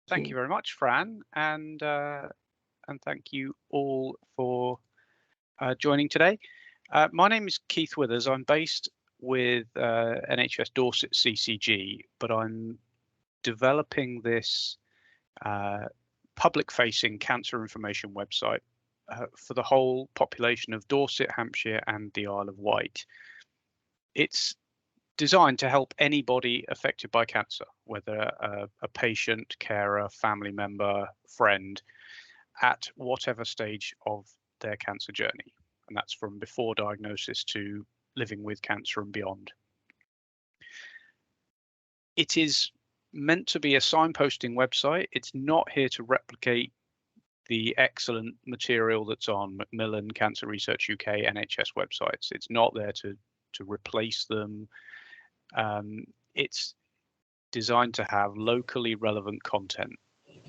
Thank you very much, Fran, and thank you all for joining today. My name is Keith Withers. I'm based with NHS Dorset CCG, but I'm developing this public-facing cancer information website for the whole population of Dorset, Hampshire, and the Isle of Wight. It's designed to help anybody affected by cancer, whether a patient, carer, family member, friend, at whatever stage of their cancer journey. And that's from before diagnosis to living with cancer and beyond. It is meant to be a signposting website. It's not here to replicate the excellent material that's on Macmillan, Cancer Research UK, NHS websites. It's not there to replace them. It's designed to have locally relevant content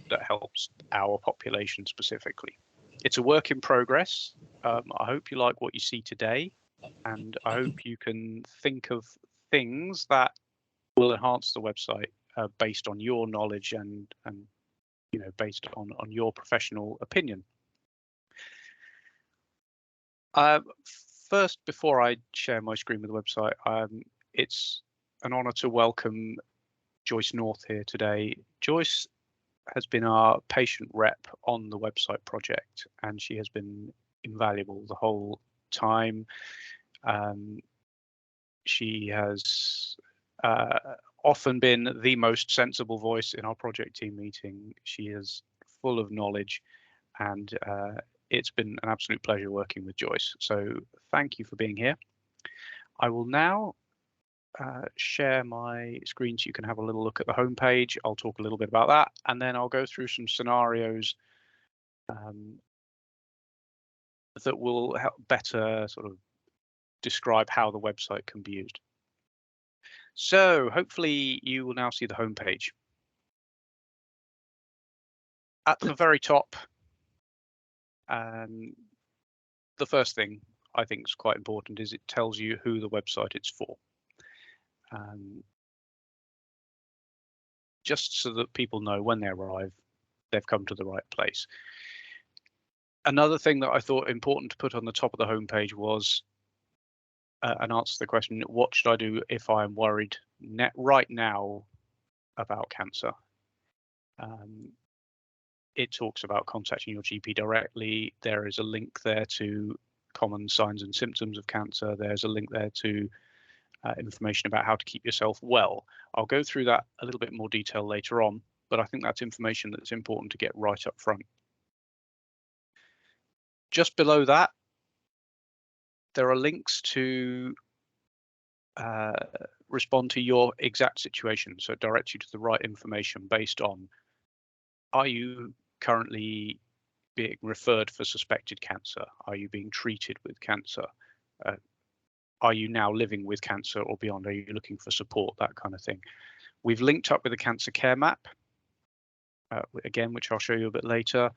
that helps our population specifically. It's a work in progress. I hope you like what you see today, and I hope you can think of things that will enhance the website based on your knowledge and based on your professional opinion. First, before I share my screen with the website, it's an honor to welcome Joyce North here today. Joyce has been our patient rep on the website project, and she has been invaluable the whole time. She has often been the most sensible voice in our project team meeting. She is full of knowledge, and it's been an absolute pleasure working with Joyce. So thank you for being here. I will now share my screen so you can have a little look at the homepage. I'll talk a little bit about that, and then I'll go through some scenarios that will help better sort of describe how the website can be used. So hopefully you will now see the homepage. At the very top, the first thing I think is quite important is it tells you who the website is for. Just so that people know when they arrive, they've come to the right place. Another thing that I thought important to put on the top of the homepage was an answer to the question, what should I do if I'm worried right now about cancer? It talks about contacting your GP directly. There is a link there to common signs and symptoms of cancer. There's a link there to information about how to keep yourself well. I'll go through that a little bit more detail later on, but I think that's information that's important to get right up front. Just below that, there are links to respond to your exact situation. So it directs you to the right information based on, are you currently being referred for suspected cancer? Are you being treated with cancer? Are you now living with cancer or beyond? Are you looking for support? That kind of thing. We've linked up with a cancer care map, again, which I'll show you a bit later,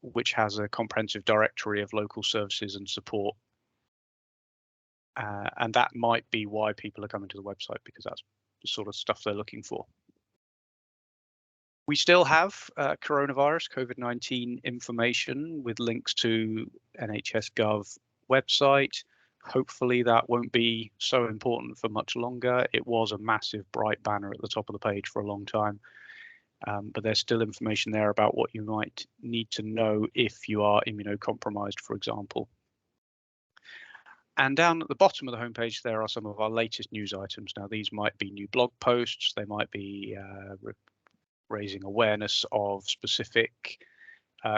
which has a comprehensive directory of local services and support. And that might be why people are coming to the website, because that's the sort of stuff they're looking for. We still have coronavirus, COVID-19 information with links to NHS Gov website. Hopefully that won't be so important for much longer. It was a massive bright banner at the top of the page for a long time, but there's still information there about what you might need to know if you are immunocompromised, for example. And down at the bottom of the homepage, there are some of our latest news items. Now, these might be new blog posts. They might be raising awareness of specific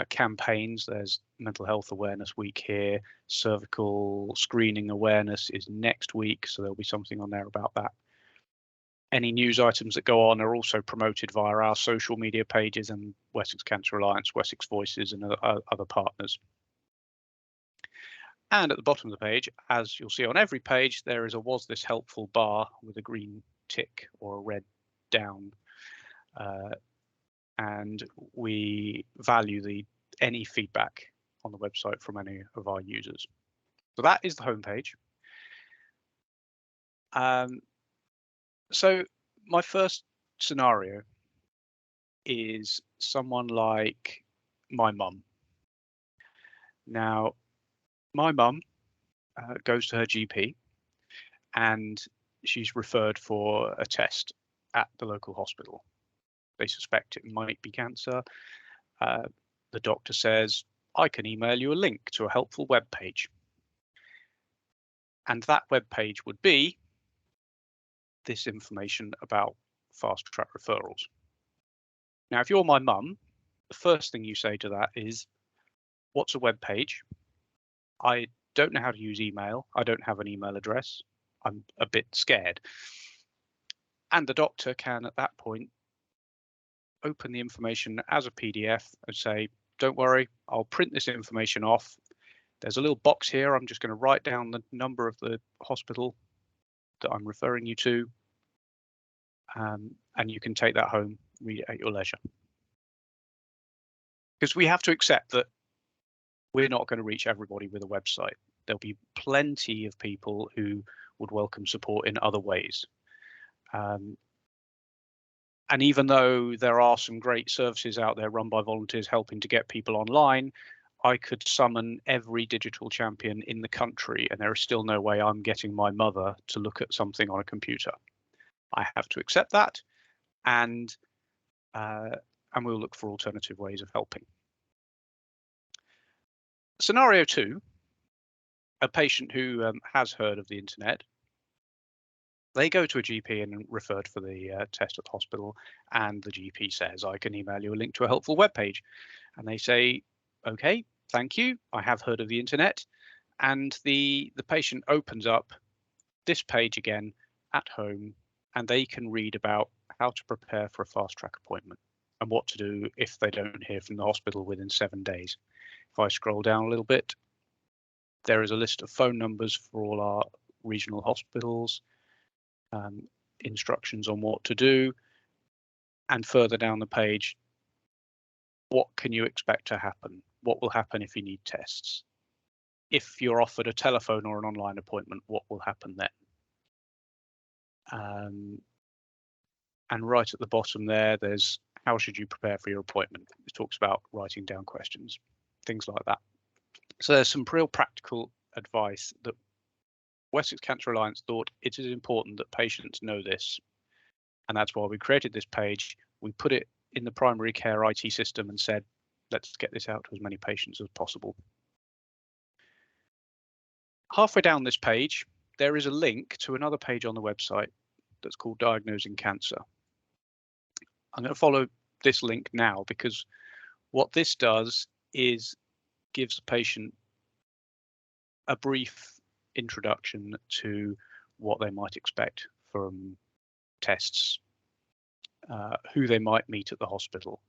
campaigns. There's Mental Health Awareness Week here. Cervical screening awareness is next week, so there'll be something on there about that. Any news items that go on are also promoted via our social media pages and Wessex Cancer Alliance, Wessex Voices, and other partners. And at the bottom of the page, as you'll see on every page, there is a "Was this helpful?" bar with a green tick or a red down. And we value any feedback on the website from any of our users. So that is the homepage. So my first scenario is someone like my mum. Now, my mum goes to her GP and she's referred for a test at the local hospital. They suspect it might be cancer. The doctor says, I can email you a link to a helpful web page. And that web page would be this information about fast track referrals. Now, if you're my mum, the first thing you say to that is, what's a web page? I don't know how to use email. I don't have an email address. I'm a bit scared. And the doctor can, at that point, open the information as a PDF and say, don't worry, I'll print this information off. There's a little box here. I'm just going to write down the number of the hospital that I'm referring you to. And you can take that home, read it at your leisure. Because we have to accept that we're not going to reach everybody with a website. There'll be plenty of people who would welcome support in other ways. And even though there are some great services out there run by volunteers helping to get people online, I could summon every digital champion in the country, and there is still no way I'm getting my mother to look at something on a computer. I have to accept that, and we'll look for alternative ways of helping. Scenario 2, a patient who has heard of the internet. They go to a GP and referred for the test at the hospital, and the GP says, I can email you a link to a helpful web page. And they say, OK, thank you. I have heard of the internet. And the patient opens up this page again at home, and they can read about how to prepare for a fast track appointment and what to do if they don't hear from the hospital within 7 days. If I scroll down a little bit, there is a list of phone numbers for all our regional hospitals, instructions on what to do, and further down the page, what can you expect to happen? What will happen if you need tests? If you're offered a telephone or an online appointment, what will happen then? And right at the bottom there's how should you prepare for your appointment? It talks about writing down questions, things like that. So there's some real practical advice that Wessex Cancer Alliance thought it is important that patients know this. And that's why we created this page. We put it in the primary care IT system and said, let's get this out to as many patients as possible. Halfway down this page, there is a link to another page on the website that's called Diagnosing Cancer. I'm going to follow this link now because what this does is gives the patient a brief introduction to what they might expect from tests, who they might meet at the hospital.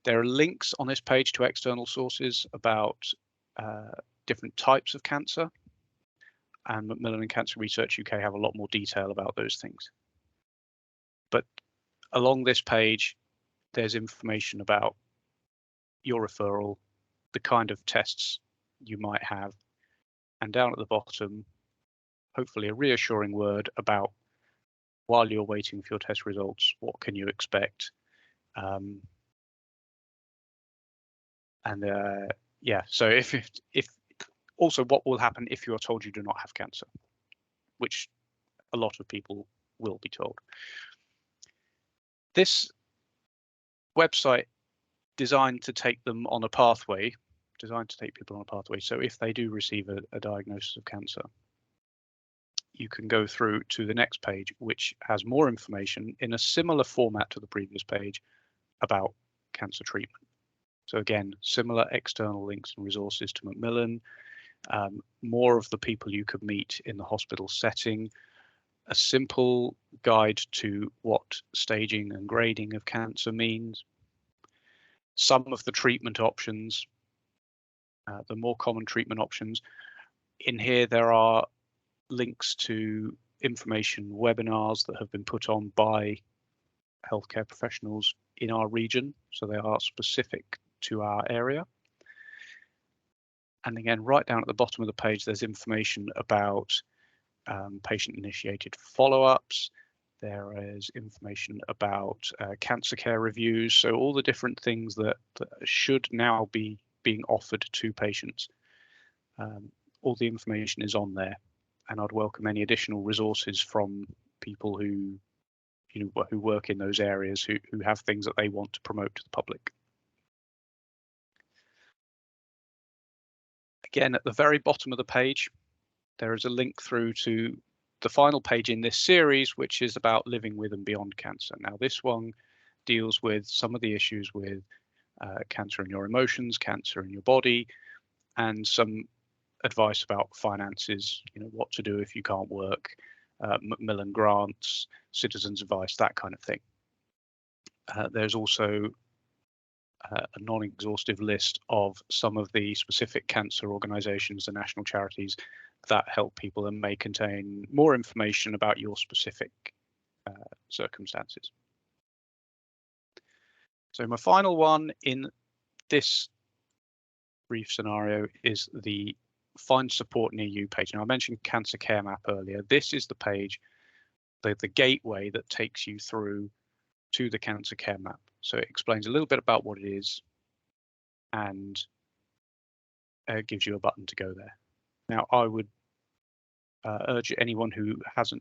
There are links on this page to external sources about different types of cancer, and Macmillan and Cancer Research UK have a lot more detail about those things. But along this page, there's information about your referral, the kind of tests you might have, and down at the bottom, hopefully a reassuring word about while you're waiting for your test results, what can you expect? Yeah, so if also what will happen if you are told you do not have cancer, which a lot of people will be told. This website designed to take them on a pathway, designed to take people on a pathway. So if they do receive a diagnosis of cancer, you can go through to the next page, which has more information in a similar format to the previous page about cancer treatment. So again, similar external links and resources to Macmillan, more of the people you could meet in the hospital setting, a simple guide to what staging and grading of cancer means, some of the treatment options, the more common treatment options. In here, there are links to information webinars that have been put on by healthcare professionals in our region, so they are specific to our area. And again, right down at the bottom of the page, there's information about patient-initiated follow-ups. There is information about cancer care reviews, so all the different things that should now be being offered to patients. All the information is on there, and I'd welcome any additional resources from people who who work in those areas who have things that they want to promote to the public. Again, at the very bottom of the page, there is a link through to the final page in this series, which is about living with and beyond cancer. Now, this one deals with some of the issues with cancer in your emotions, cancer in your body, and some advice about finances, what to do if you can't work, Macmillan grants, citizens advice, that kind of thing. There's also a non-exhaustive list of some of the specific cancer organizations and national charities that help people and may contain more information about your specific circumstances. So my final one in this brief scenario is the Find Support Near You page. Now, I mentioned Cancer Care Map earlier. This is the page, the gateway that takes you through to the Cancer Care Map. So it explains a little bit about what it is and gives you a button to go there. Now, I would urge anyone who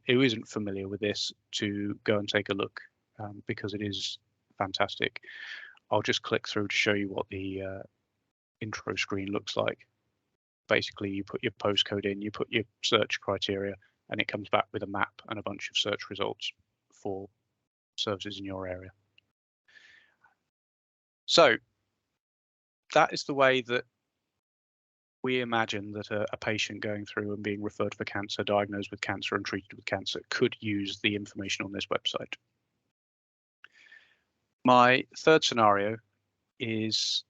isn't familiar with this to go and take a look because it is fantastic. I'll just click through to show you what the intro screen looks like. Basically, you put your postcode in, you put your search criteria, and it comes back with a map and a bunch of search results for services in your area. So that is the way that we imagine that a patient going through and being referred for cancer, diagnosed with cancer and treated with cancer could use the information on this website. My third scenario is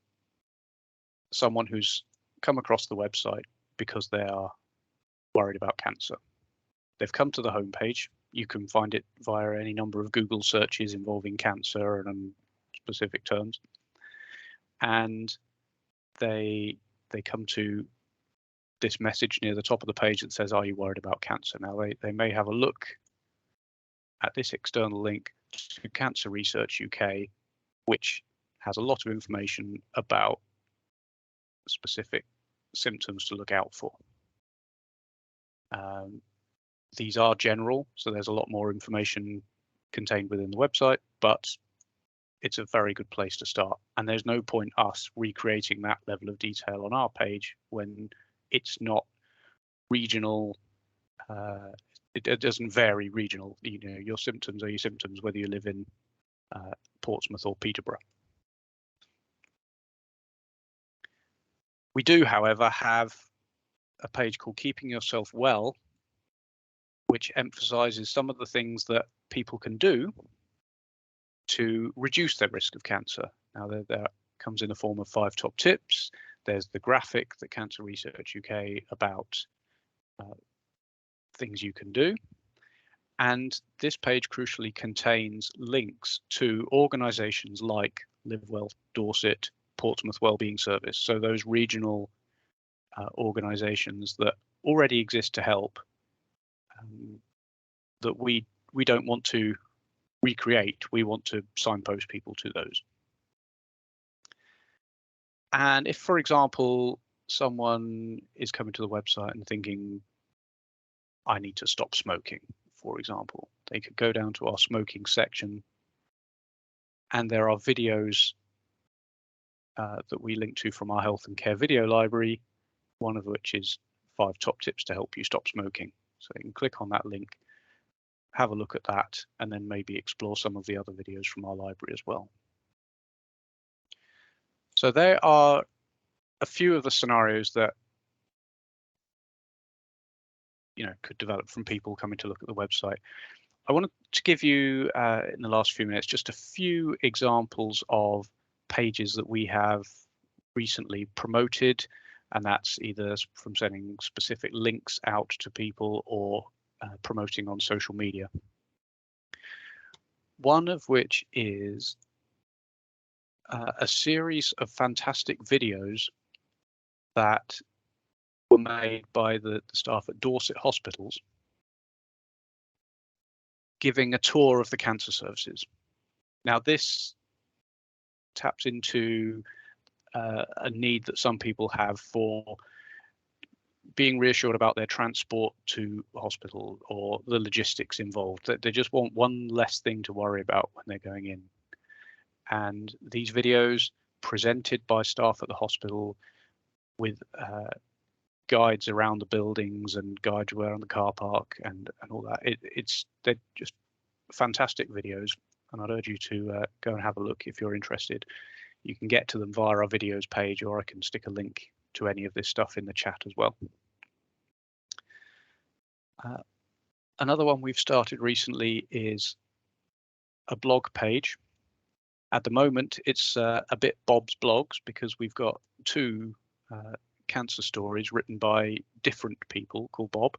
someone who's come across the website because they are worried about cancer. They've come to the homepage. You can find it via any number of Google searches involving cancer and specific terms. And they come to this message near the top of the page that says, "Are you worried about cancer?" Now, they may have a look at this external link to Cancer Research UK, which has a lot of information about specific symptoms to look out for. These are general, so there's a lot more information contained within the website, but it's a very good place to start. And there's no point us recreating that level of detail on our page when it's not regional. It doesn't vary regional. Your symptoms are your symptoms, whether you live in Portsmouth or Peterborough. We do, however, have a page called Keeping Yourself Well, which emphasizes some of the things that people can do to reduce their risk of cancer. Now, that comes in the form of 5 top tips. There's the graphic that Cancer Research UK about things you can do. And this page crucially contains links to organizations like Live Well Dorset, Portsmouth Wellbeing Service. So those regional organizations that already exist to help, that we don't want to recreate. We want to signpost people to those. And if, for example, someone is coming to the website and thinking, I need to stop smoking, for example, they could go down to our smoking section, and there are videos that we link to from our health and care video library, one of which is 5 top tips to help you stop smoking. So you can click on that link, have a look at that, and then maybe explore some of the other videos from our library as well. So there are a few of the scenarios that could develop from people coming to look at the website. I wanted to give you in the last few minutes just a few examples of pages that we have recently promoted, and that's either from sending specific links out to people or promoting on social media. One of which is a series of fantastic videos that were made by the staff at Dorset hospitals, giving a tour of the cancer services. Now, this taps into a need that some people have for being reassured about their transport to hospital or the logistics involved, that they just want one less thing to worry about when they're going in. And these videos presented by staff at the hospital with guides around the buildings and guides around the car park and all that. They're just fantastic videos, and I'd urge you to go and have a look if you're interested. You can get to them via our videos page, or I can stick a link to any of this stuff in the chat as well. Another one we've started recently is a blog page. At the moment, it's a bit Bob's blogs because we've got two cancer stories written by different people called Bob.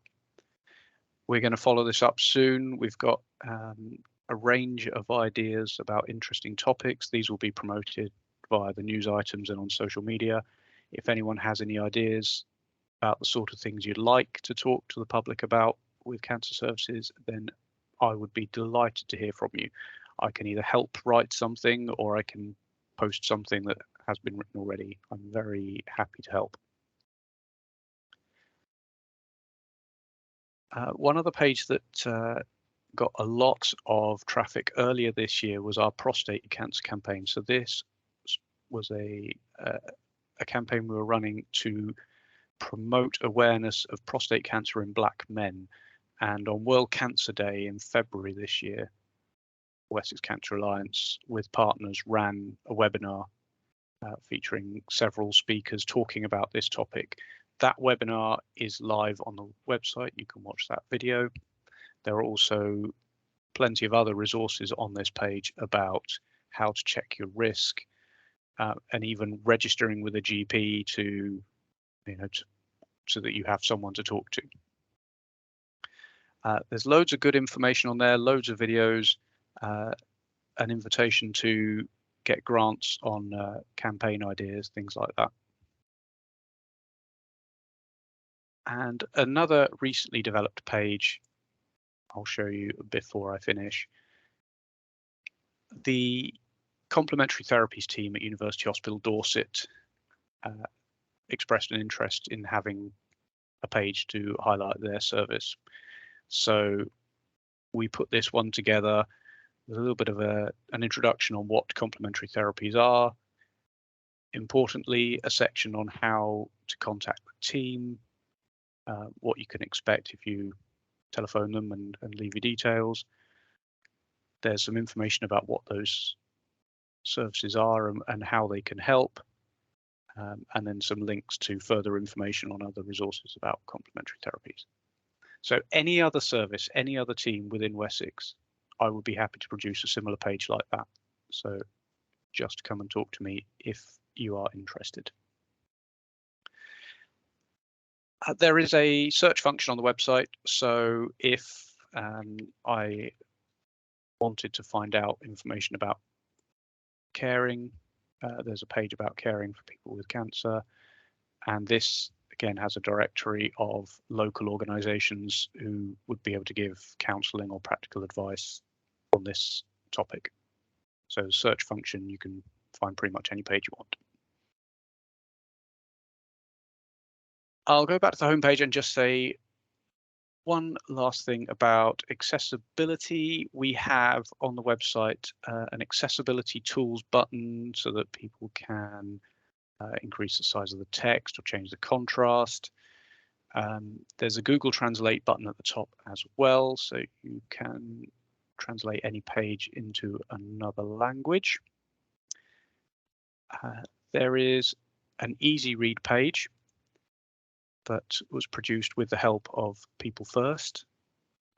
We're going to follow this up soon. We've got a range of ideas about interesting topics. These will be promoted via the news items and on social media. If anyone has any ideas about the sort of things you'd like to talk to the public about with cancer services, then I would be delighted to hear from you. I can either help write something or I can post something that has been written already. I'm very happy to help. One other page that got a lot of traffic earlier this year was our prostate cancer campaign. So this was a campaign we were running to promote awareness of prostate cancer in Black men. And on World Cancer Day in February this year, Wessex Cancer Alliance with partners ran a webinar featuring several speakers talking about this topic. That webinar is live on the website. You can watch that video. There are also plenty of other resources on this page about how to check your risk and even registering with a GP to, so that you have someone to talk to. There's loads of good information on there, loads of videos, an invitation to get grants on campaign ideas, things like that. And another recently developed page I'll show you before I finish. The complementary therapies team at University Hospital Dorset expressed an interest in having a page to highlight their service. So we put this one together with a little bit of an introduction on what complementary therapies are. Importantly, a section on how to contact the team, what you can expect if you telephone them and leave your details. There's some information about what those services are and how they can help, and then some links to further information on other resources about complementary therapies. So any other service, any other team within Wessex, I would be happy to produce a similar page like that. So just come and talk to me if you are interested. There is a search function on the website. So if I wanted to find out information about caring, there's a page about caring for people with cancer. And this, again, has a directory of local organisations who would be able to give counselling or practical advice on this topic. So the search function, you can find pretty much any page you want. I'll go back to the homepage and just say one last thing about accessibility. We have on the website an accessibility tools button so that people can increase the size of the text or change the contrast. There's a Google Translate button at the top as well, so you can translate any page into another language. There is an easy read page that was produced with the help of People First,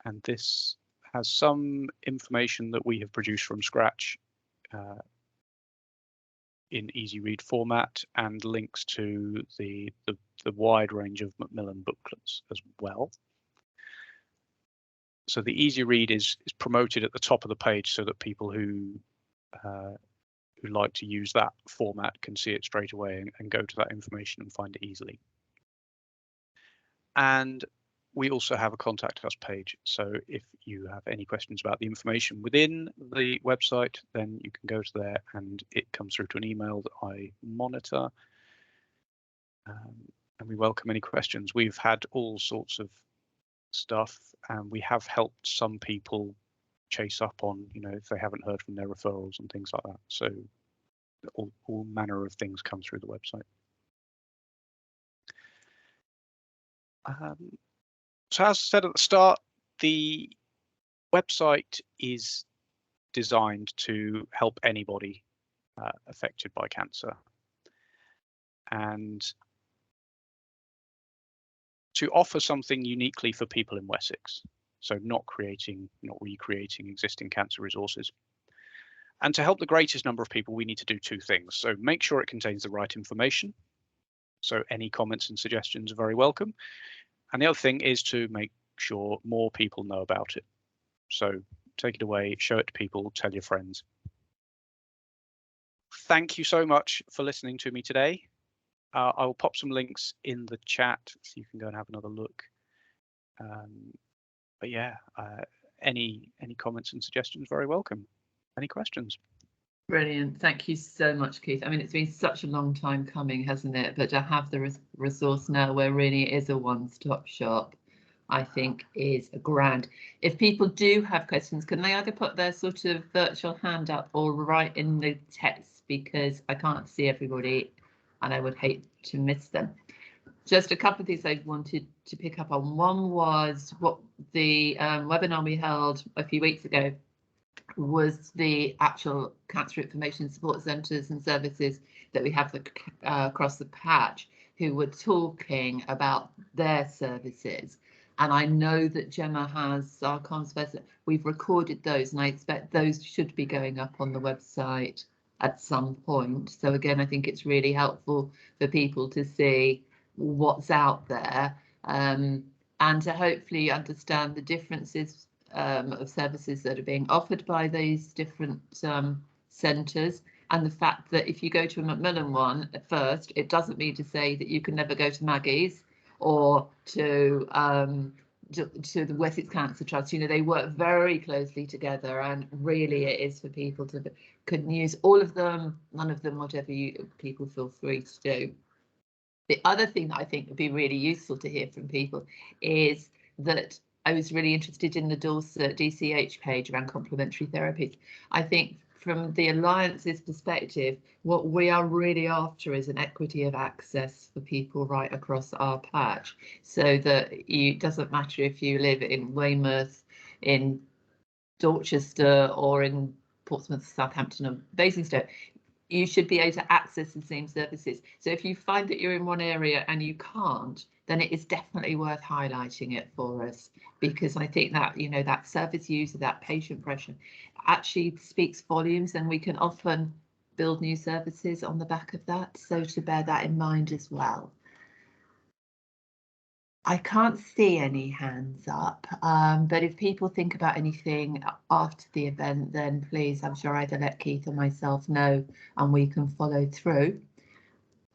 and this has some information that we have produced from scratch in easy read format and links to the wide range of Macmillan booklets as well. So the easy read is promoted at the top of the page so that people who like to use that format can see it straight away and go to that information and find it easily. And we also have a contact us page. So if you have any questions about the information within the website, then you can go to there and it comes through to an email that I monitor. And we welcome any questions. We've had all sorts of stuff, and we have helped some people chase up on, if they haven't heard from their referrals and things like that. So all manner of things come through the website. So as I said at the start, the website is designed to help anybody affected by cancer, and to offer something uniquely for people in Wessex. So not recreating existing cancer resources. And to help the greatest number of people, we need to do two things. So make sure it contains the right information. So any comments and suggestions are very welcome. And the other thing is to make sure more people know about it. So take it away, show it to people, tell your friends. Thank you so much for listening to me today. I will pop some links in the chat so you can go and have another look. But yeah, any comments and suggestions, very welcome. Any questions? Brilliant. Thank you so much, Keith. I mean, it's been such a long time coming, hasn't it? But to have the resource now where really is a one-stop shop, I think is grand. If people do have questions, can they either put their sort of virtual hand up or write in the text, because I can't see everybody and I would hate to miss them. Just a couple of things I wanted to pick up on. One was what the webinar we held a few weeks ago was the actual cancer information support centres and services that we have across the patch, who were talking about their services. And I know that Gemma has our comms person. We've recorded those, and I expect those should be going up on the website at some point. So again, I think it's really helpful for people to see what's out there, and to hopefully understand the differences of services that are being offered by these different centres, and the fact that if you go to a Macmillan one at first, it doesn't mean to say that you can never go to Maggie's or to the Wessex Cancer Trust. They work very closely together, and really it is for people to can use all of them, none of them, whatever people feel free to do. The other thing that I think would be really useful to hear from people is that I was really interested in the Dorset DCH page around complementary therapies. I think from the Alliance's perspective, what we are really after is an equity of access for people right across our patch, so that it doesn't matter if you live in Weymouth, in Dorchester, or in Portsmouth, Southampton, or Basingstoke. You should be able to access the same services. So if you find that you're in one area and you can't, then it is definitely worth highlighting it for us, because I think that, that service user, that patient pressure actually speaks volumes, and we can often build new services on the back of that. So to bear that in mind as well. I can't see any hands up, but if people think about anything after the event, then please, I'm sure either let Keith or myself know and we can follow through.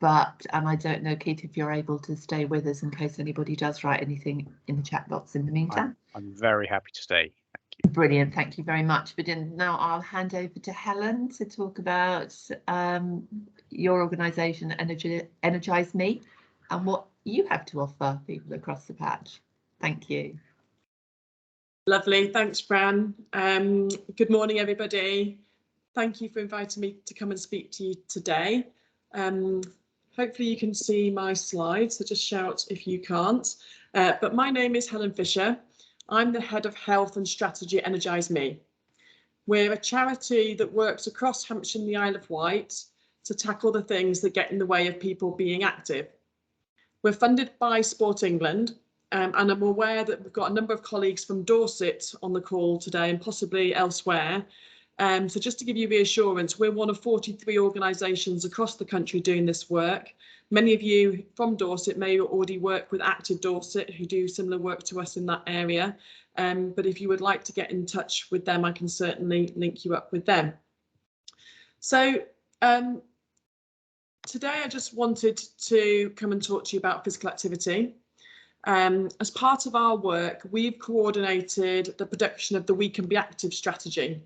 And I don't know, Keith, if you're able to stay with us in case anybody does write anything in the chat box in the meantime. I'm very happy to stay. Thank you. Brilliant, thank you very much. But now I'll hand over to Helen to talk about your organisation, Energize Me, and what you have to offer people across the patch. Thank you. Lovely, thanks, Fran. Good morning, everybody. Thank you for inviting me to come and speak to you today. Hopefully you can see my slides, so just shout if you can't. But my name is Helen Fisher. I'm the Head of Health and Strategy at Energize Me. We're a charity that works across Hampshire and the Isle of Wight to tackle the things that get in the way of people being active. We're funded by Sport England, and I'm aware that we've got a number of colleagues from Dorset on the call today and possibly elsewhere. So just to give you reassurance, we're one of 43 organisations across the country doing this work. Many of you from Dorset may already work with Active Dorset, who do similar work to us in that area. But if you would like to get in touch with them, I can certainly link you up with them. So today I just wanted to come and talk to you about physical activity. As part of our work, we've coordinated the production of the We Can Be Active strategy,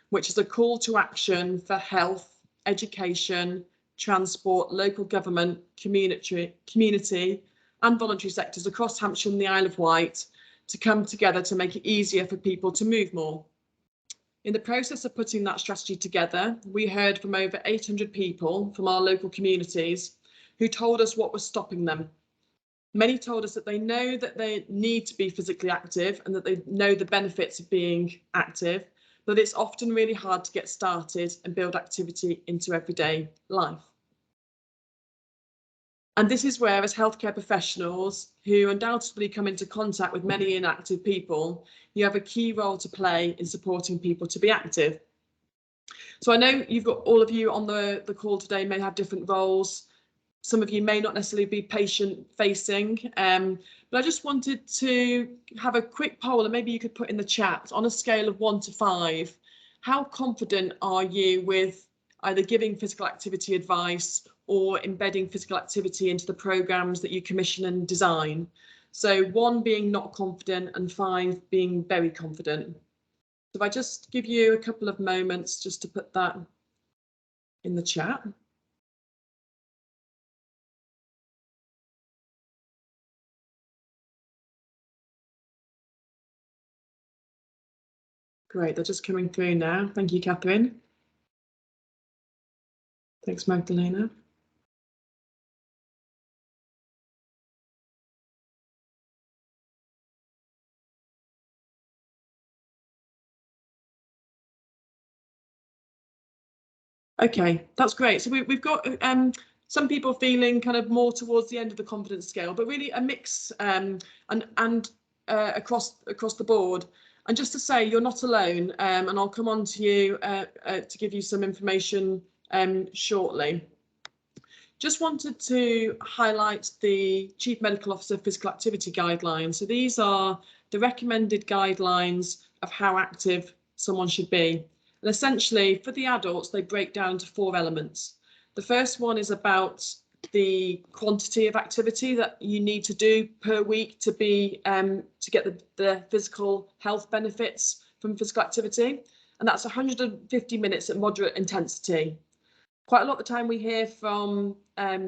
which is a call to action for health, education, transport, local government, community and voluntary sectors across Hampshire and the Isle of Wight to come together to make it easier for people to move more. In the process of putting that strategy together, we heard from over 800 people from our local communities who told us what was stopping them. Many told us that they know that they need to be physically active and that they know the benefits of being active, but it's often really hard to get started and build activity into everyday life. And this is where, as healthcare professionals who undoubtedly come into contact with many inactive people, you have a key role to play in supporting people to be active. So I know you've got all of you on the call today may have different roles. Some of you may not necessarily be patient facing, but I just wanted to have a quick poll, and maybe you could put in the chat, on a scale of 1 to 5, how confident are you with either giving physical activity advice or embedding physical activity into the programmes that you commission and design? So 1 being not confident and 5 being very confident. So if I just give you a couple of moments just to put that in the chat. Great, they're just coming through now. Thank you, Catherine. Thanks, Magdalena. Okay, that's great. So we've got some people feeling kind of more towards the end of the confidence scale, but really a mix and across the board. And just to say, you're not alone, and I'll come on to you to give you some information shortly. Just wanted to highlight the Chief Medical Officer Physical Activity Guidelines. So these are the recommended guidelines of how active someone should be. And essentially, for the adults, they break down into 4 elements. The first one is about the quantity of activity that you need to do per week to be to get the physical health benefits from physical activity, and that's 150 minutes at moderate intensity. Quite a lot of the time we hear from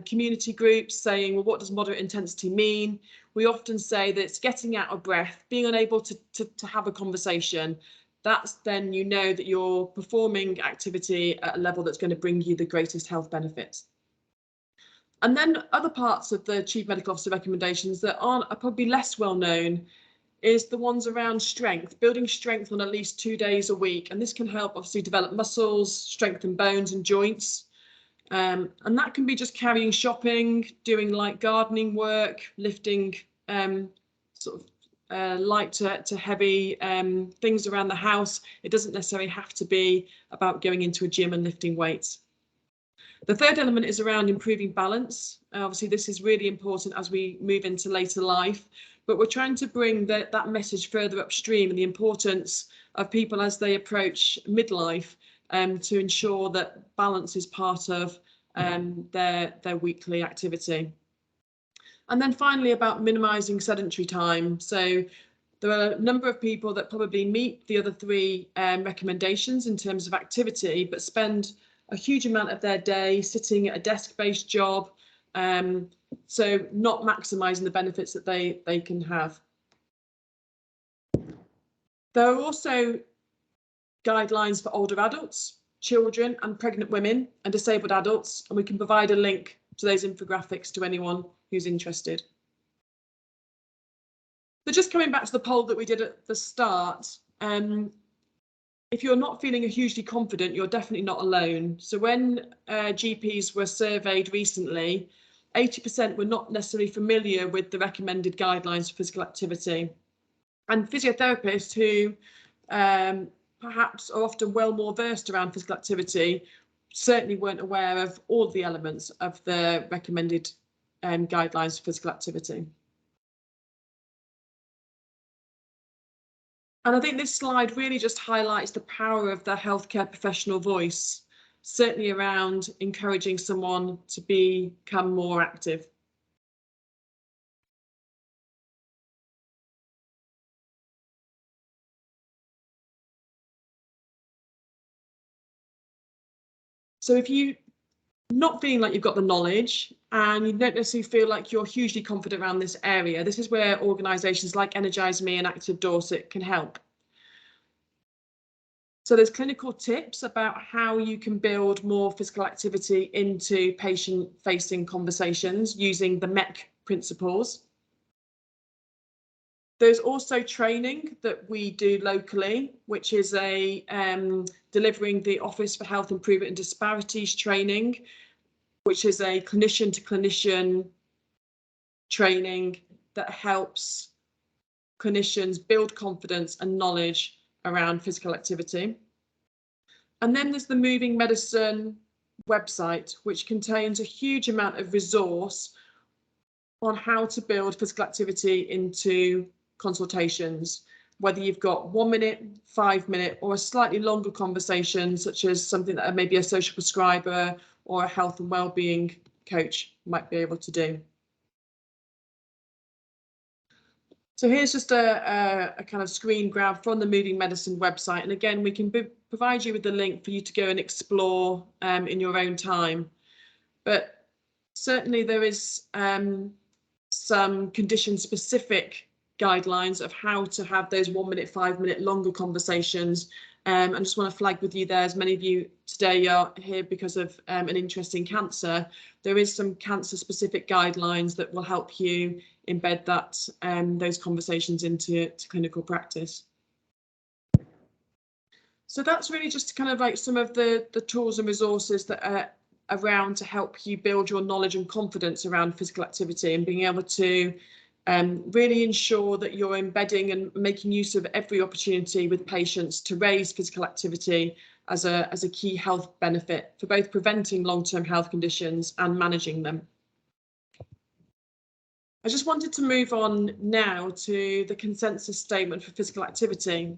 community groups saying, well, what does moderate intensity mean? We often say that it's getting out of breath, being unable to have a conversation. That's then you know that you're performing activity at a level that's going to bring you the greatest health benefits. And then other parts of the Chief Medical Officer recommendations that are probably less well known is the ones around strength, building strength on at least 2 days a week. And this can help obviously develop muscles, strengthen bones and joints. And that can be just carrying shopping, doing light gardening work, lifting light to heavy things around the house. It doesn't necessarily have to be about going into a gym and lifting weights. The third element is around improving balance. Obviously, this is really important as we move into later life, but we're trying to bring that message further upstream and the importance of people as they approach midlife to ensure that balance is part of their weekly activity. And then finally, about minimising sedentary time. So there are a number of people that probably meet the other 3 recommendations in terms of activity, but spend a huge amount of their day sitting at a desk-based job, so not maximising the benefits that they can have. There are also guidelines for older adults, children and pregnant women and disabled adults, and we can provide a link to those infographics to anyone who's interested. So just coming back to the poll that we did at the start, if you're not feeling hugely confident, you're definitely not alone. So when GPs were surveyed recently, 80% were not necessarily familiar with the recommended guidelines for physical activity. And physiotherapists who perhaps are often well more versed around physical activity certainly weren't aware of all the elements of the recommended guidelines for physical activity. And I think this slide really just highlights the power of the healthcare professional voice, certainly around encouraging someone to become more active. So if you not feeling like you've got the knowledge and you don't necessarily feel like you're hugely confident around this area, this is where organisations like Energize Me and Active Dorset can help. So there's clinical tips about how you can build more physical activity into patient-facing conversations using the MEC principles. There's also training that we do locally, which is a delivering the Office for Health Improvement and Disparities training, which is a clinician to clinician training that helps clinicians build confidence and knowledge around physical activity. And then there's the Moving Medicine website, which contains a huge amount of resource on how to build physical activity into consultations, whether you've got 1 minute, 5 minute, or a slightly longer conversation, such as something that maybe a social prescriber or a health and wellbeing coach might be able to do. So here's just a kind of screen grab from the Moving Medicine website. And again, we can provide you with the link for you to go and explore in your own time. But certainly there is some condition-specific guidelines of how to have those 1 minute, 5 minute longer conversations. I just want to flag with you there, as many of you today are here because of an interest in cancer, there is some cancer-specific guidelines that will help you embed that those conversations into clinical practice. So that's really just kind of like some of the tools and resources that are around to help you build your knowledge and confidence around physical activity and being able to really ensure that you're embedding and making use of every opportunity with patients to raise physical activity as a key health benefit for both preventing long-term health conditions and managing them. I just wanted to move on now to the consensus statement for physical activity.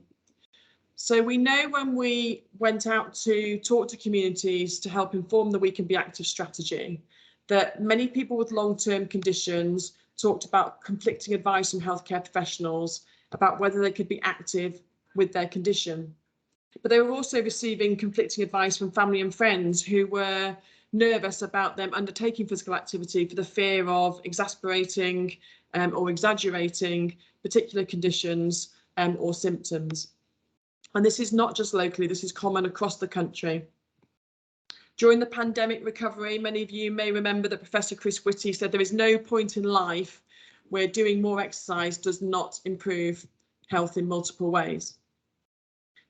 So we know when we went out to talk to communities to help inform the We Can Be Active strategy, that many people with long-term conditions talked about conflicting advice from healthcare professionals about whether they could be active with their condition. But they were also receiving conflicting advice from family and friends who were nervous about them undertaking physical activity for the fear of exasperating or exaggerating particular conditions or symptoms. And this is not just locally, this is common across the country. During the pandemic recovery, many of you may remember that Professor Chris Whitty said there is no point in life where doing more exercise does not improve health in multiple ways.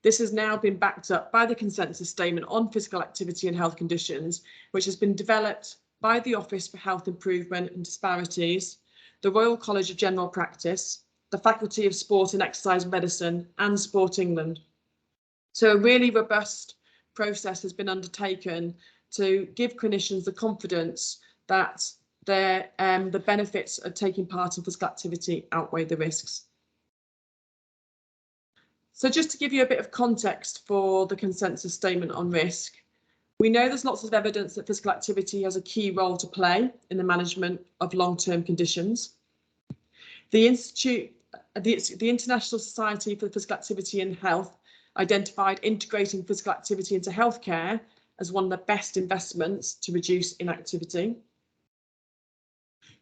This has now been backed up by the consensus statement on physical activity and health conditions, which has been developed by the Office for Health Improvement and Disparities, the Royal College of General Practice, the Faculty of Sport and Exercise Medicine, and Sport England. So a really robust process has been undertaken to give clinicians the confidence that the benefits of taking part in physical activity outweigh the risks. So just to give you a bit of context for the consensus statement on risk, we know there's lots of evidence that physical activity has a key role to play in the management of long-term conditions. The International Society for Physical Activity and Health identified integrating physical activity into healthcare as one of the best investments to reduce inactivity.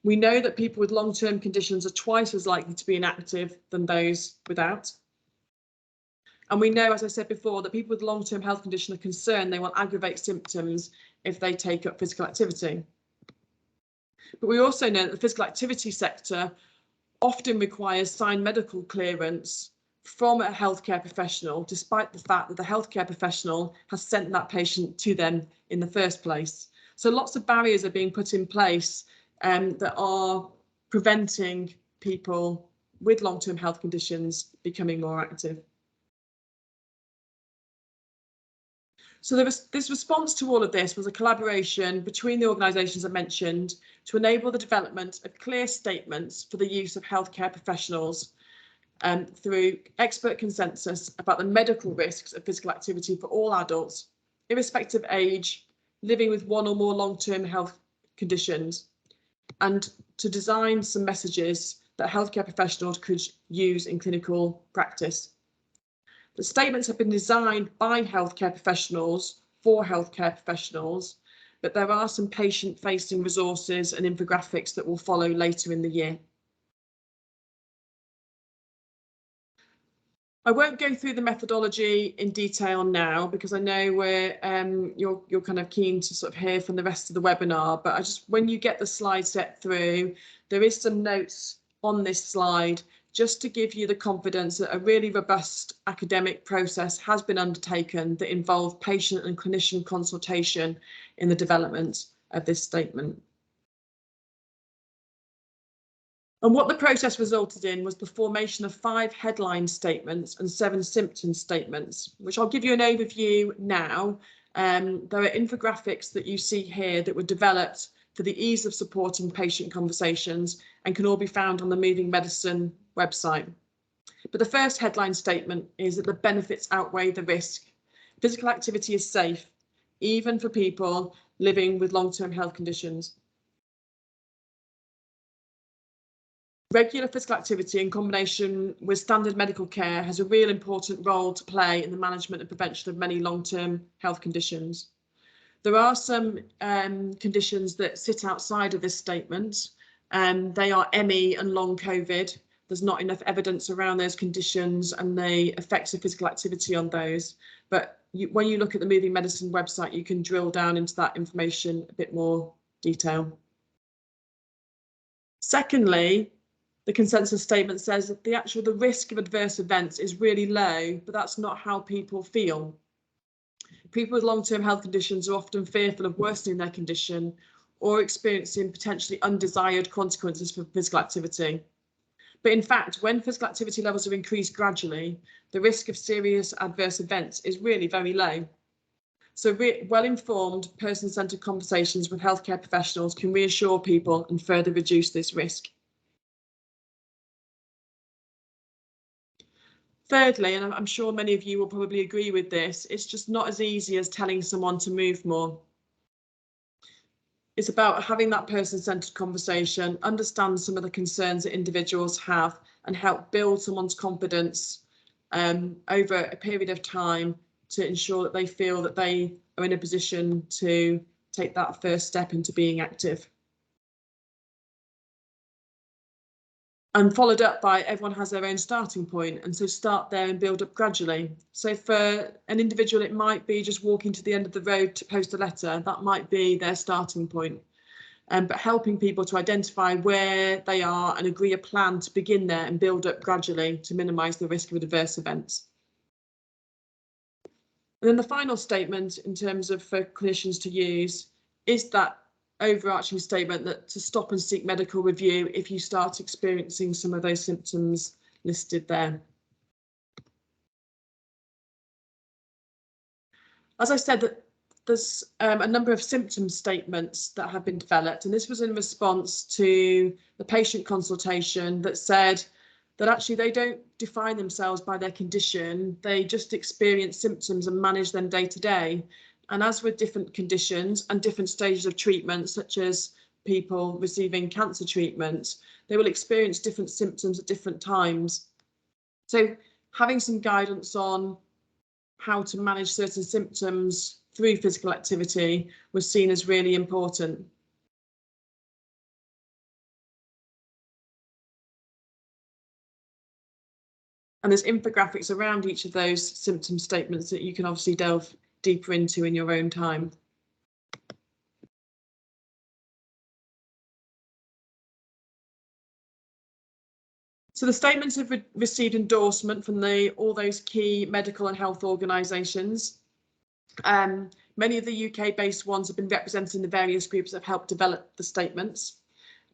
We know that people with long-term conditions are twice as likely to be inactive than those without. And we know, as I said before, that people with long-term health condition are concerned they will aggravate symptoms if they take up physical activity. But we also know that the physical activity sector often requires signed medical clearance from a healthcare professional, despite the fact that the healthcare professional has sent that patient to them in the first place. So lots of barriers are being put in place that are preventing people with long-term health conditions becoming more active. So this response to all of this was a collaboration between the organisations I mentioned to enable the development of clear statements for the use of healthcare professionals through expert consensus about the medical risks of physical activity for all adults, irrespective of age, living with one or more long-term health conditions, and to design some messages that healthcare professionals could use in clinical practice. The statements have been designed by healthcare professionals for healthcare professionals, but there are some patient-facing resources and infographics that will follow later in the year. I won't go through the methodology in detail now because I know you're kind of keen to sort of hear from the rest of the webinar, but when you get the slide set through, there is some notes on this slide just to give you the confidence that a really robust academic process has been undertaken that involved patient and clinician consultation in the development of this statement. And what the process resulted in was the formation of 5 headline statements and 7 symptom statements, which I'll give you an overview now. There are infographics that you see here that were developed for the ease of supporting patient conversations and can all be found on the Moving Medicine website. But the first headline statement is that the benefits outweigh the risk. Physical activity is safe, even for people living with long-term health conditions. Regular physical activity in combination with standard medical care has a real important role to play in the management and prevention of many long-term health conditions. There are some conditions that sit outside of this statement, and they are ME and long COVID. There's not enough evidence around those conditions and the effects of physical activity on those. But when you look at the Moving Medicine website, you can drill down into that information a bit more detail. Secondly, the consensus statement says that the risk of adverse events is really low, but that's not how people feel. People with long-term health conditions are often fearful of worsening their condition or experiencing potentially undesired consequences for physical activity. But in fact, when physical activity levels are increased gradually, the risk of serious adverse events is really very low. So well-informed, person-centred conversations with healthcare professionals can reassure people and further reduce this risk. Thirdly, and I'm sure many of you will probably agree with this, it's just not as easy as telling someone to move more. It's about having that person-centred conversation, understand some of the concerns that individuals have, and help build someone's confidence over a period of time to ensure that they feel that they are in a position to take that first step into being active. And followed up by everyone has their own starting point, and so start there and build up gradually. So for an individual, it might be just walking to the end of the road to post a letter. That might be their starting point. But helping people to identify where they are and agree a plan to begin there and build up gradually to minimise the risk of adverse events. And then the final statement in terms of for clinicians to use is that overarching statement that to stop and seek medical review if you start experiencing some of those symptoms listed there. As I said, that there's a number of symptom statements that have been developed, and this was in response to the patient consultation that said that actually they don't define themselves by their condition, they just experience symptoms and manage them day to day. And as with different conditions and different stages of treatment, such as people receiving cancer treatment, they will experience different symptoms at different times. So having some guidance on how to manage certain symptoms through physical activity was seen as really important. And there's infographics around each of those symptom statements that you can obviously delve deeper into in your own time. So the statements have received endorsement from all those key medical and health organisations. Many of the UK-based ones have been representing the various groups that have helped develop the statements.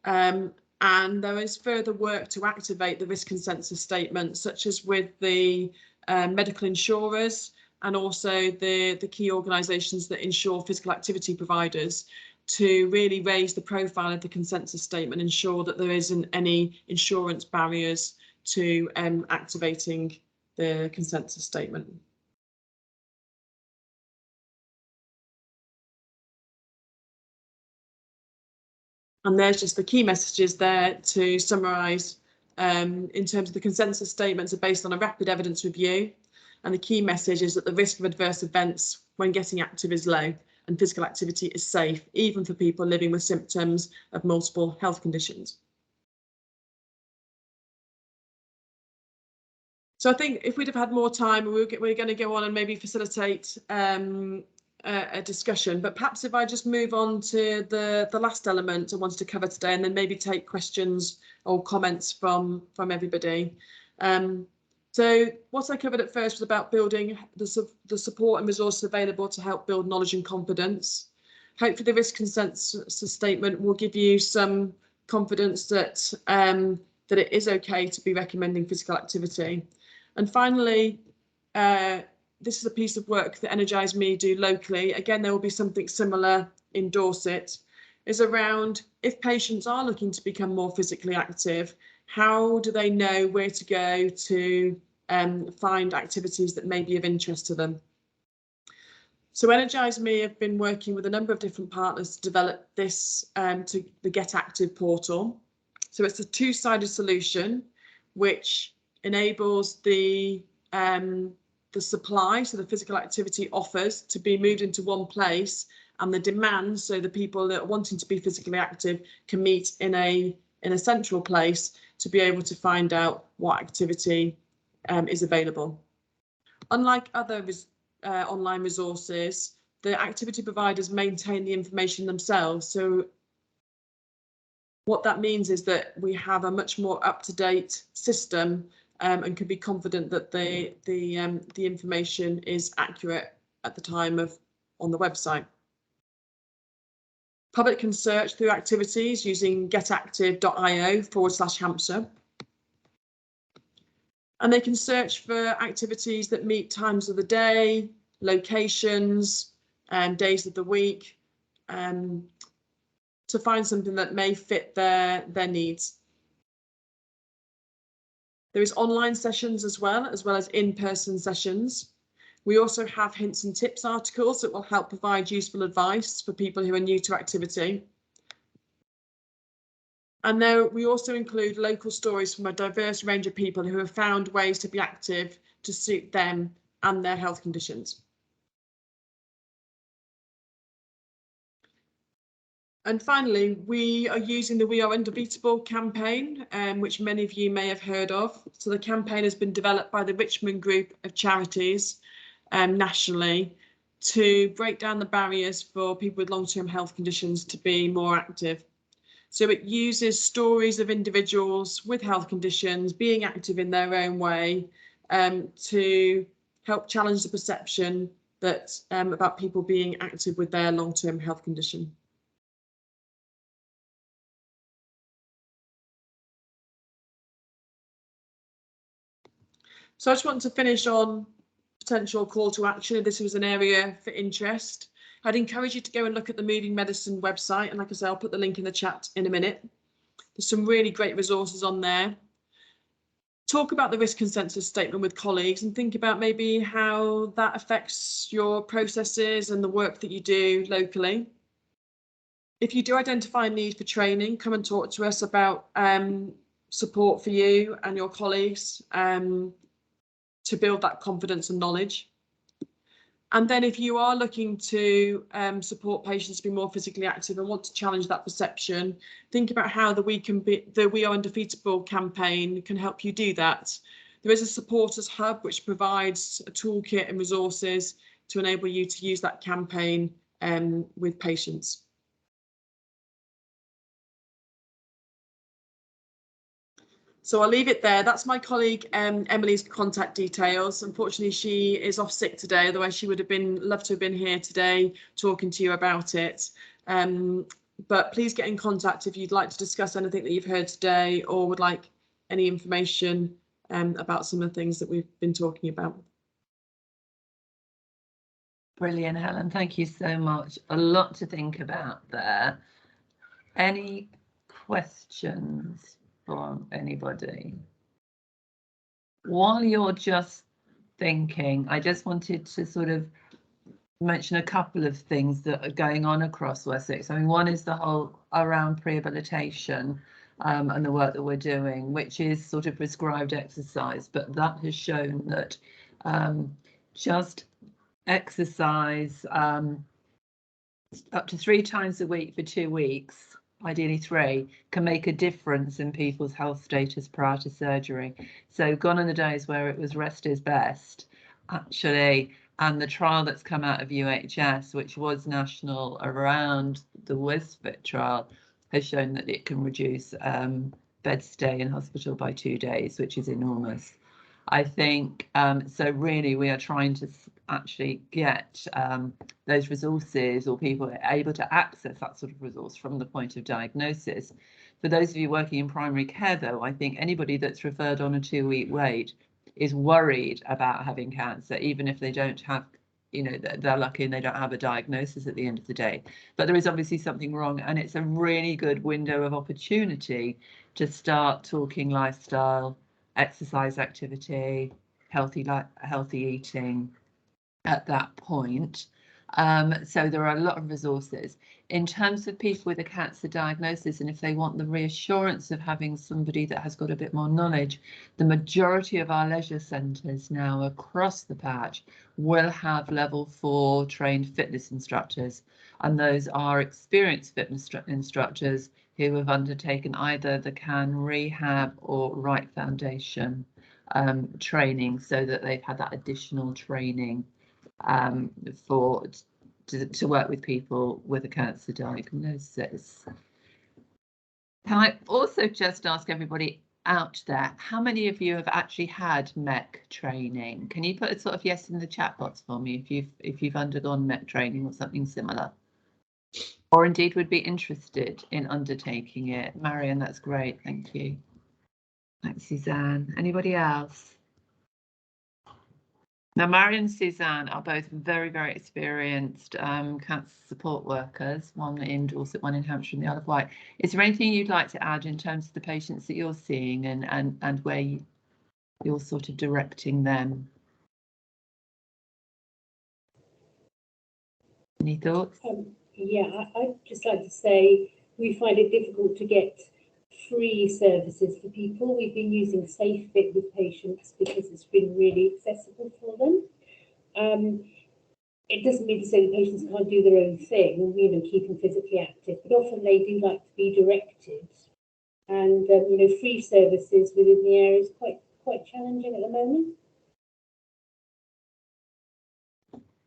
And there is further work to activate the risk consensus statement, such as with the medical insurers and also the key organisations that insure physical activity providers, to really raise the profile of the consensus statement, ensure that there isn't any insurance barriers to activating the consensus statement. And there's just the key messages there to summarise. In terms of the consensus statements are based on a rapid evidence review, And the key message is that the risk of adverse events when getting active is low and physical activity is safe, even for people living with symptoms of multiple health conditions. So I think if we'd have had more time, we're going to go on and maybe facilitate a discussion. But perhaps if I just move on to the last element I wanted to cover today, and then maybe take questions or comments from everybody. So what I covered at first was about building the support and resources available to help build knowledge and confidence. Hopefully the risk consensus statement will give you some confidence that that it is okay to be recommending physical activity. And finally, this is a piece of work that Energise Me do locally. Again, there will be something similar in Dorset, is around if patients are looking to become more physically active, how do they know where to go to find activities that may be of interest to them? So Energise Me have been working with a number of different partners to develop this to the Get Active portal. So it's a two-sided solution which enables the supply, so the physical activity offers, to be moved into one place, and the demand, so the people that are wanting to be physically active can meet in a central place to be able to find out what activity is available. Unlike other online resources, the activity providers maintain the information themselves. So what that means is that we have a much more up-to-date system and can be confident that the information is accurate at the time of on the website. Public can search through activities using getactive.io/Hampshire. And they can search for activities that meet times of the day, locations, and days of the week, to find something that may fit their needs. There is online sessions as well as in-person sessions. We also have hints and tips articles that will help provide useful advice for people who are new to activity. And there we also include local stories from a diverse range of people who have found ways to be active to suit them and their health conditions. And finally, we are using the We Are Undefeatable campaign, which many of you may have heard of. So the campaign has been developed by the Richmond Group of Charities nationally to break down the barriers for people with long-term health conditions to be more active. So it uses stories of individuals with health conditions being active in their own way to help challenge the perception that about people being active with their long-term health condition. So I just want to finish on potential call to action. If this was an area for interest, I'd encourage you to go and look at the Moving Medicine website. And like I say, I'll put the link in the chat in a minute. There's some really great resources on there. Talk about the risk consensus statement with colleagues and think about maybe how that affects your processes and the work that you do locally. If you do identify a need for training, come and talk to us about support for you and your colleagues to build that confidence and knowledge. And then if you are looking to support patients to be more physically active and want to challenge that perception, think about how the We Are Undefeatable campaign can help you do that. There is a supporters hub which provides a toolkit and resources to enable you to use that campaign with patients. So I'll leave it there. That's my colleague Emily's contact details. Unfortunately, she is off sick today, otherwise she would have loved to have been here today talking to you about it. But please get in contact if you'd like to discuss anything that you've heard today or would like any information about some of the things that we've been talking about. Brilliant, Helen. Thank you so much. A lot to think about there. Any questions from anybody? While you're just thinking, I just wanted to sort of mention a couple of things that are going on across Wessex. I mean, one is the whole around prehabilitation and the work that we're doing, which is sort of prescribed exercise, but that has shown that Just exercise up to 3 times a week for 2 weeks, ideally 3, can make a difference in people's health status prior to surgery. So gone are the days where it was rest is best, actually. And the trial that's come out of UHS, which was national around the Wessex trial, has shown that it can reduce bed stay in hospital by 2 days, which is enormous. I think so really we are trying to actually get those resources, or people are able to access that sort of resource from the point of diagnosis. For those of you working in primary care, though, I think anybody that's referred on a 2-week wait is worried about having cancer, even if they don't have, you know, they're lucky and they don't have a diagnosis at the end of the day. But there is obviously something wrong, and it's a really good window of opportunity to start talking lifestyle, exercise, activity, healthy eating at that point. So there are a lot of resources. In terms of people with a cancer diagnosis, and if they want the reassurance of having somebody that has got a bit more knowledge, the majority of our leisure centres now across the patch will have level 4 trained fitness instructors, and those are experienced fitness instructors who have undertaken either the CAN rehab or right foundation training, so that they've had that additional training to work with people with a cancer diagnosis. Can I also just ask everybody out there, how many of you have actually had MEC training? Can you put a sort of yes in the chat box for me if you've undergone MEC training or something similar, or indeed would be interested in undertaking it? Marion, that's great, thank you. Thanks, Suzanne. Anybody else? Now, Marion and Suzanne are both very, very experienced cancer support workers, one in Dorset, one in Hampshire and the Isle of Wight. Is there anything you'd like to add in terms of the patients that you're seeing and where you're sort of directing them? Any thoughts? Yeah, I'd just like to say we find it difficult to get free services for people. We've been using SafeFit with patients because it's been really accessible for them. It doesn't mean to say the patients can't do their own thing, you know, keep them physically active, but often they do like to be directed. And you know, free services within the area is quite challenging at the moment.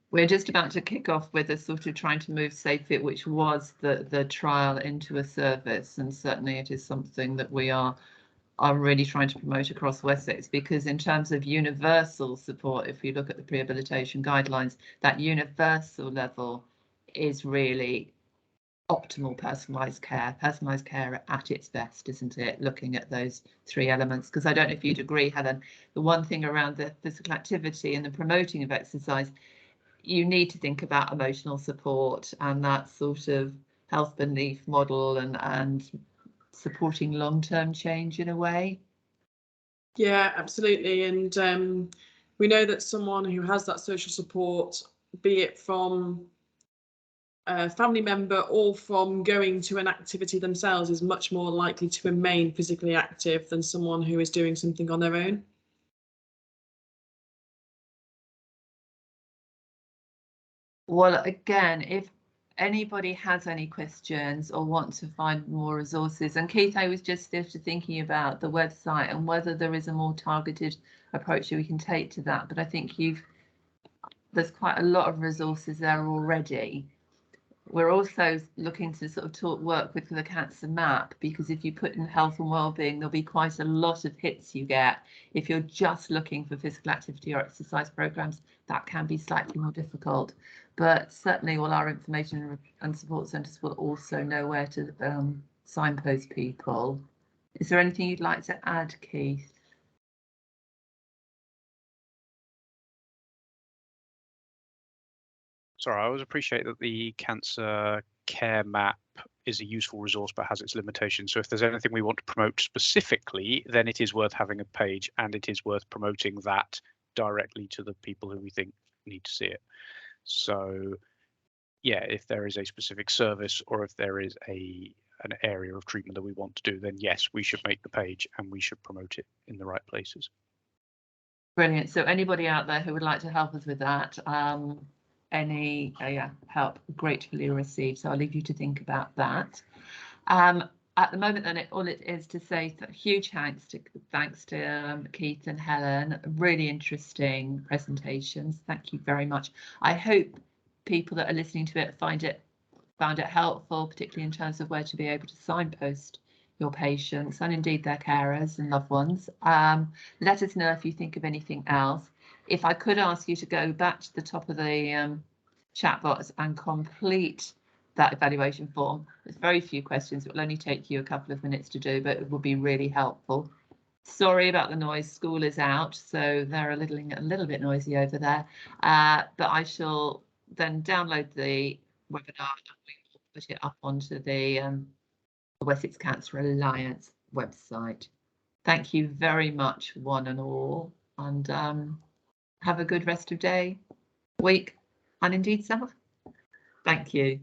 We're just about to kick off with a sort of trying to move SafeFit, which was the trial, into a service, and certainly it is something that we are really trying to promote across Wessex, because in terms of universal support, if you look at the rehabilitation guidelines, that universal level is really optimal personalised care at its best, isn't it? Looking at those 3 elements, because I don't know if you'd agree, Helen, the one thing around the physical activity and the promoting of exercise, you need to think about emotional support and that sort of health belief model and supporting long-term change in a way. Yeah, absolutely. And we know that someone who has that social support, be it from a family member or from going to an activity themselves, is much more likely to remain physically active than someone who is doing something on their own. Well, again, if anybody has any questions or wants to find more resources, and Keith, I was just thinking about the website and whether there is a more targeted approach that we can take to that, but I think there's quite a lot of resources there already. We're also looking to sort of work with the cancer map, because if you put in health and wellbeing, there'll be quite a lot of hits you get. If you're just looking for physical activity or exercise programs, that can be slightly more difficult. But certainly all our information and support centres will also know where to signpost people. Is there anything you'd like to add, Keith? Sorry, I always appreciate that the cancer care map is a useful resource but has its limitations. So if there's anything we want to promote specifically, then it is worth having a page, and it is worth promoting that directly to the people who we think need to see it. So yeah, if there is a specific service or if there is an area of treatment that we want to do, then yes, we should make the page and we should promote it in the right places. Brilliant. So anybody out there who would like to help us with that, any help gratefully received. So I'll leave you to think about that. At the moment, then, all it is to say huge thanks to Keith and Helen. Really interesting presentations. Thank you very much. I hope people that are listening to it found it helpful, particularly in terms of where to be able to signpost your patients and indeed their carers and loved ones. Let us know if you think of anything else. If I could ask you to go back to the top of the chat box and complete that evaluation form. There's very few questions. It will only take you a couple of minutes to do, but it will be really helpful. Sorry about the noise. School is out, so they're a little bit noisy over there. But I shall then download the webinar and we will put it up onto the Wessex Cancer Alliance website. Thank you very much, one and all, and have a good rest of day, week, and indeed summer. Thank you.